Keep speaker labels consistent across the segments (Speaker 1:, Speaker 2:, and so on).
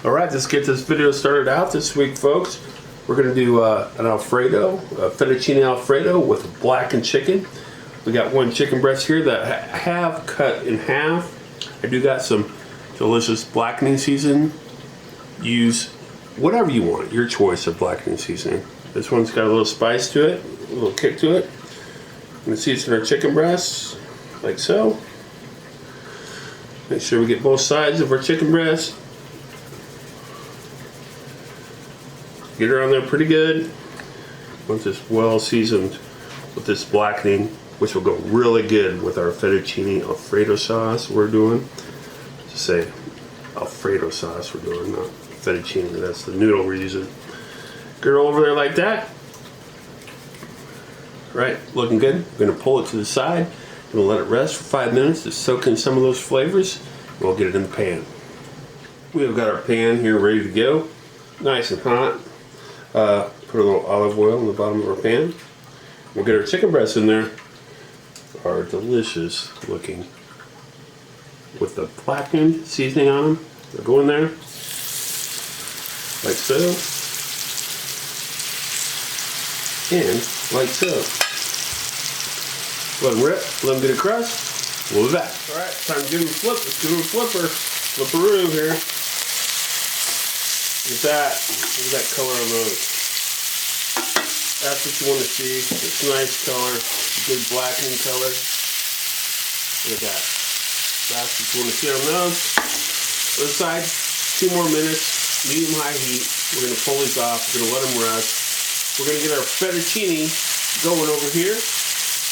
Speaker 1: Alright, let's get this video started out this week, folks. We're going to do an Alfredo, a fettuccine Alfredo with blackened chicken. We got one chicken breast here that I have cut in half. I do got some delicious blackening seasoning. Use whatever you want, your choice of blackening seasoning. This one's got a little spice to it, a little kick to it. I'm going to season our chicken breasts like so. Make sure we get both sides of our chicken breast. Get her on there pretty good. Once it's well seasoned with this blackening, which will go really good with our fettuccine Alfredo sauce we're doing. Just say Alfredo sauce we're doing, not fettuccine. That's the noodle we're using. Get her over there like that. Right, looking good. We're gonna pull it to the side. We'll let it rest for 5 minutes to soak in some of those flavors. We'll get it in the pan. We've got our pan here ready to go. Nice and hot. Put a little olive oil in the bottom of our pan. We'll get our chicken breasts in there. Our delicious looking with the blackened seasoning on them. They'll go in there like so and like so. Let them rip, let them get a crust. We'll be back. Alright, time to give them a flip. Let's give them a flipper. Flipperoo here. Look at that. Look at that color on those. That's what you want to see. It's nice color. Good blackening color. Look at that. That's what you want to see on those. Other side, 2 more minutes. Medium-high heat. We're going to pull these off. We're going to let them rest. We're going to get our fettuccine going over here.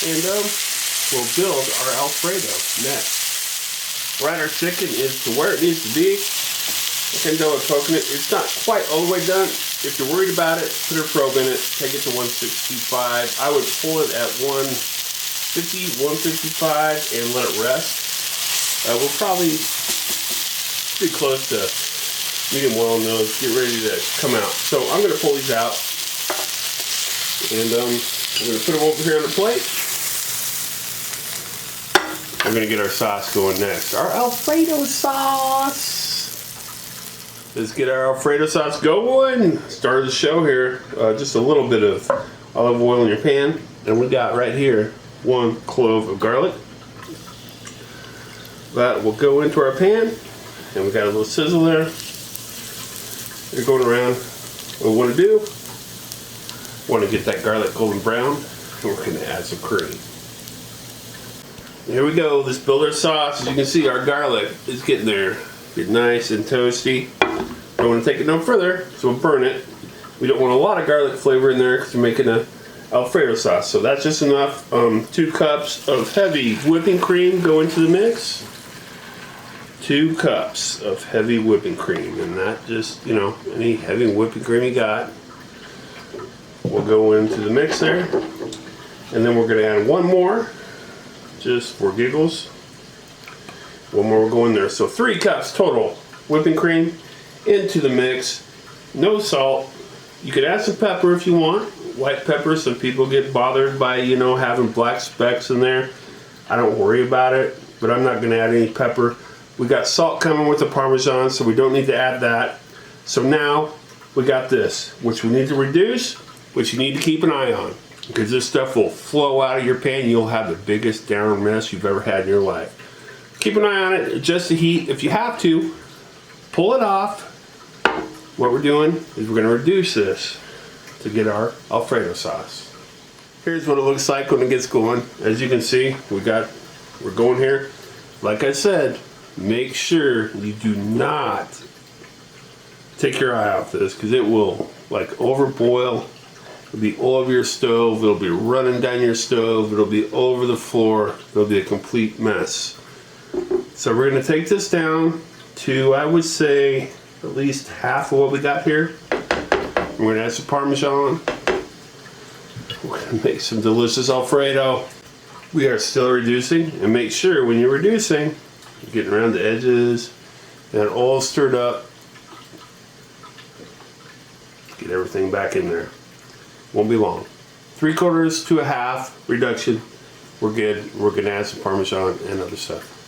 Speaker 1: And we'll build our Alfredo next. Right, our chicken is to where it needs to be. I can tell with poking it. It's not quite all the way done. If you're worried about it, put a probe in it. Take it to 165. I would pull it at 150, 155 and let it rest. We'll probably be close to medium well on those. Get ready to come out. So I'm going to pull these out. And I'm going to put them over here on the plate. We're going to get our sauce going next. Our Alfredo sauce. Let's get our Alfredo sauce going. Start the show here. Just a little bit of olive oil in your pan. And we got right here 1 clove of garlic. That will go into our pan. And we got a little sizzle there. You're going around. What we want to do, want to get that garlic golden brown. And we're going to add some cream. Here we go. Let's build our sauce. As you can see, our garlic is getting there. Get nice and toasty. Don't want to take it no further, so we'll burn it. We don't want a lot of garlic flavor in there because we're making a Alfredo sauce. So that's just enough. 2 cups of heavy whipping cream go into the mix. 2 cups of heavy whipping cream, and that just, you know, any heavy whipping cream you got will go into the mix there. And then we're going to add 1 more, just for giggles. 1 more will go in there. So 3 cups total whipping cream into the mix. No salt. You could add some pepper if you want. White pepper. Some people get bothered by, you know, having black specks in there. I don't worry about it, but I'm not going to add any pepper. We got salt coming with the Parmesan, so we don't need to add that. So now we got this, which we need to reduce, which you need to keep an eye on, because this stuff will flow out of your pan. You'll have the biggest down mess you've ever had in your life. Keep an eye on it, adjust the heat. If you have to, pull it off. What we're doing is we're going to reduce this to get our Alfredo sauce. Here's what it looks like when it gets going. As you can see, we're going here. Like I said, make sure you do not take your eye off this, because it will like overboil. It'll be all over your stove. It'll be running down your stove. It'll be over the floor. It'll be a complete mess. So we're going to take this down to, I would say, at least half of what we got here. We're going to add some Parmesan. We're going to make some delicious Alfredo. We are still reducing, and make sure when you're reducing, you're getting around the edges and all stirred up. Get everything back in there. Won't be long. 3/4 to a half reduction. We're good. We're going to add some Parmesan and other stuff.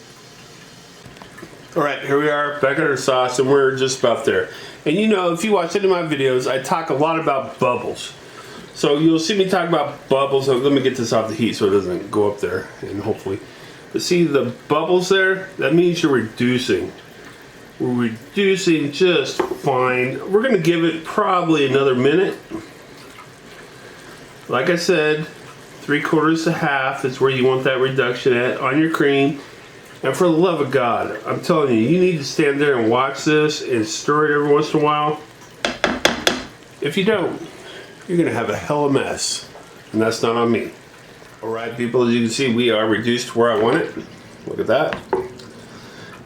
Speaker 1: Alright, here we are back at our sauce, and we're just about there. And you know, if you watch any of my videos, I talk a lot about bubbles. So you'll see me talk about bubbles. So let me get this off the heat so it doesn't go up there, and hopefully. But see the bubbles there? That means you're reducing. We're reducing just fine. We're going to give it probably another minute. Like I said, 3/4 to half is where you want that reduction at on your cream. And for the love of God, I'm telling you, you need to stand there and watch this and stir it every once in a while. If you don't, you're going to have a hell of a mess. And that's not on me. Alright people, as you can see, we are reduced to where I want it. Look at that.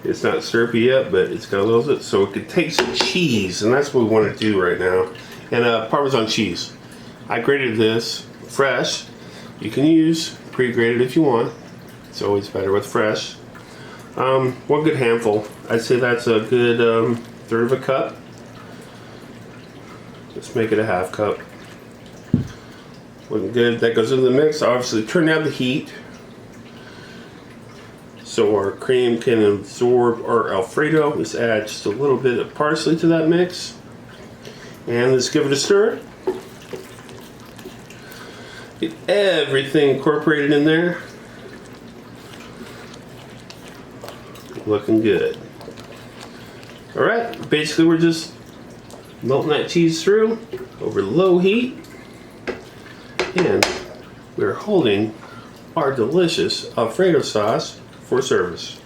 Speaker 1: It's not syrupy yet, but it's got a little bit, so it can taste cheese. And that's what we want to do right now. And Parmesan cheese. I grated this fresh. You can use pre-grated if you want. It's always better with fresh. One good handful. I'd say that's a good 1/3 of a cup. Let's make it a 1/2 cup. Looking good. That goes into the mix. Obviously, turn down the heat so our cream can absorb our Alfredo. Let's add just a little bit of parsley to that mix, and let's give it a stir. Get everything incorporated in there. Looking good. Alright, basically we're just melting that cheese through over low heat, and we're holding our delicious Alfredo sauce for service.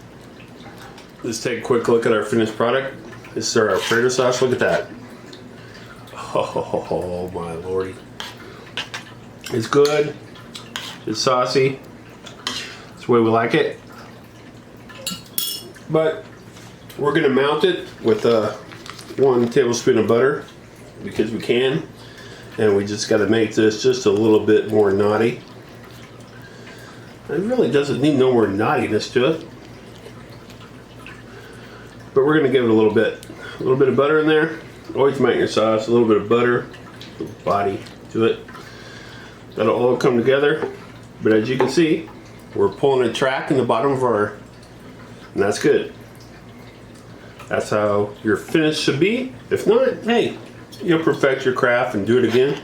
Speaker 1: Let's take a quick look at our finished product. This is our Alfredo sauce. Look at that. Oh my lordy. It's good. It's saucy. It's the way we like it. But we're going to mount it with 1 tablespoon of butter because we can, and we just got to make this just a little bit more naughty. It really doesn't need no more naughtiness to it, but we're going to give it a little bit of butter in there. Always melt your sauce, a little bit of butter, a little body to it. That'll all come together. But as you can see, we're pulling a track in the bottom of our. And that's good. That's how your finish should be. If not, hey, you'll perfect your craft and do it again.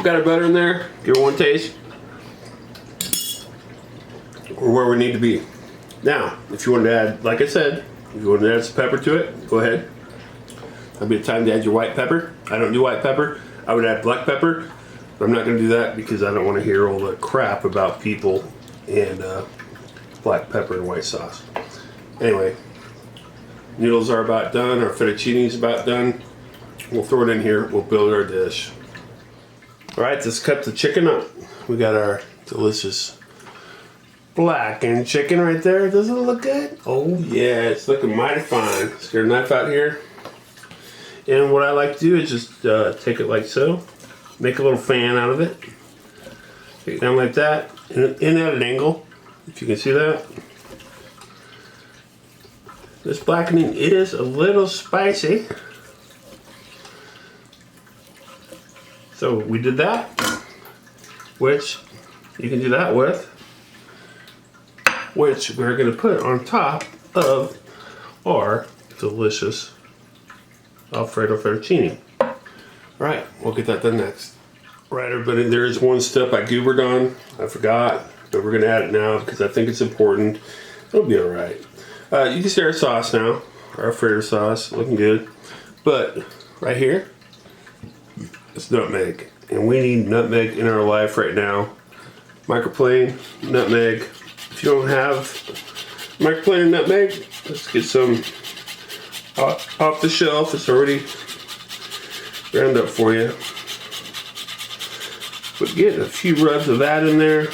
Speaker 1: Got our butter in there. Give it one taste. We're where we need to be. Now, if you want to add, like I said, if you want to add some pepper to it, go ahead. That'll be the time to add your white pepper. I don't do white pepper. I would add black pepper. But I'm not going to do that because I don't want to hear all the crap about people and black pepper and white sauce. Anyway, noodles are about done. Our fettuccine is about done. We'll throw it in here. We'll build our dish. All right, let's cut the chicken up. We got our delicious blackened chicken right there. Doesn't it look good? Oh yeah, it's looking mighty fine. Let's get a knife out here. And what I like to do is just take it like so. Make a little fan out of it. Take it down like that, in at an angle. If you can see that. This blackening is a little spicy. So we did that, which you can do that with, which we're going to put on top of our delicious Alfredo fettuccine. Alright, we'll get that done next. Alright everybody, there is one step I goobered on. I forgot. But we're going to add it now because I think it's important. It'll be alright. You can see our sauce now. Our Alfredo sauce. Looking good. But right here, it's nutmeg. And we need nutmeg in our life right now. Microplane, nutmeg. If you don't have microplane and nutmeg, let's get some off the shelf. It's already ground up for you. But get a few rubs of that in there.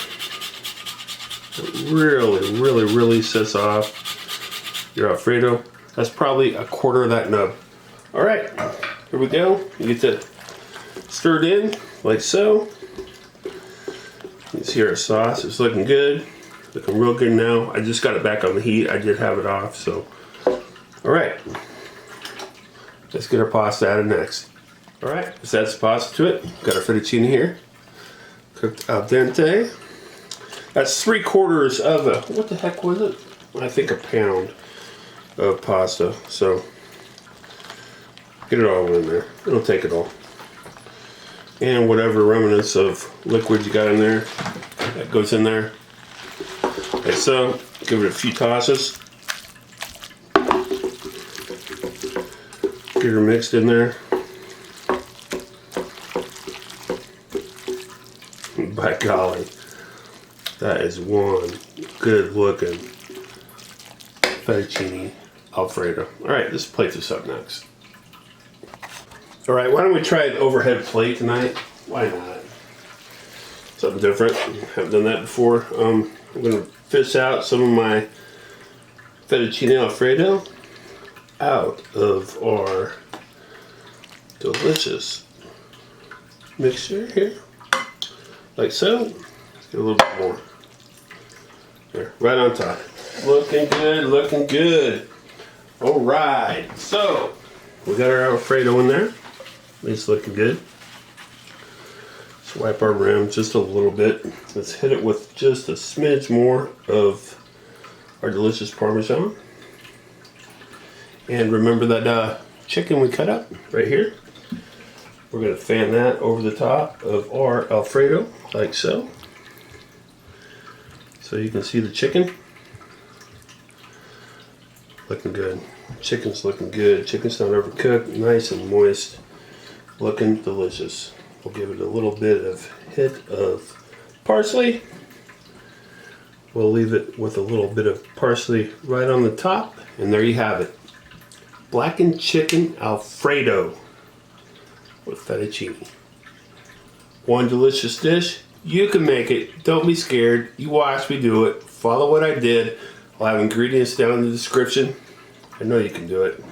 Speaker 1: It really sets off your Alfredo. That's probably 1/4 of that nub. Alright, here we go. You get to stir it in like so. You can see our sauce is looking good. Looking real good now. I just got it back on the heat. I did have it off, so. Alright. Let's get our pasta added next. Alright, let's add some pasta to it. Got our fettuccine here. Cooked al dente. That's 3/4 of a, what the heck was it? I think a pound. of pasta. So get it all in there. It'll take it all. And whatever remnants of liquid you got in there, that goes in there. Okay, so give it a few tosses. Get her mixed in there. By golly, that is one good looking fettuccine Alfredo. Alright, let's plate this up next. Alright, why don't we try an overhead plate tonight? Why not? Something different. Haven't done that before. I'm going to fish out some of my fettuccine Alfredo out of our delicious mixture here. Like so. Let's get a little bit more. There, right on top. Looking good, looking good. Alright, so we got our Alfredo in there. It's looking good. Let's wipe our rim just a little bit. Let's hit it with just a smidge more of our delicious Parmesan. And remember that chicken we cut up right here? We're going to fan that over the top of our Alfredo, like so. So you can see the chicken. Looking good. Chicken's looking good. Chicken's not overcooked. Nice and moist. Looking delicious. We'll give it a little bit of hit of parsley. We'll leave it with a little bit of parsley right on the top. And there you have it. Blackened chicken Alfredo with fettuccine. One delicious dish. You can make it. Don't be scared. You watch me do it. Follow what I did. I'll have ingredients down in the description. I know you can do it.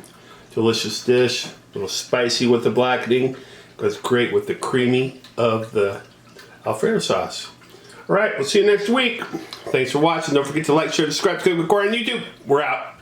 Speaker 1: Delicious dish. A little spicy with the blackening. Goes great with the creamy of the Alfredo sauce. Alright, we'll see you next week. Thanks for watching. Don't forget to like, share, subscribe, click record on YouTube. We're out.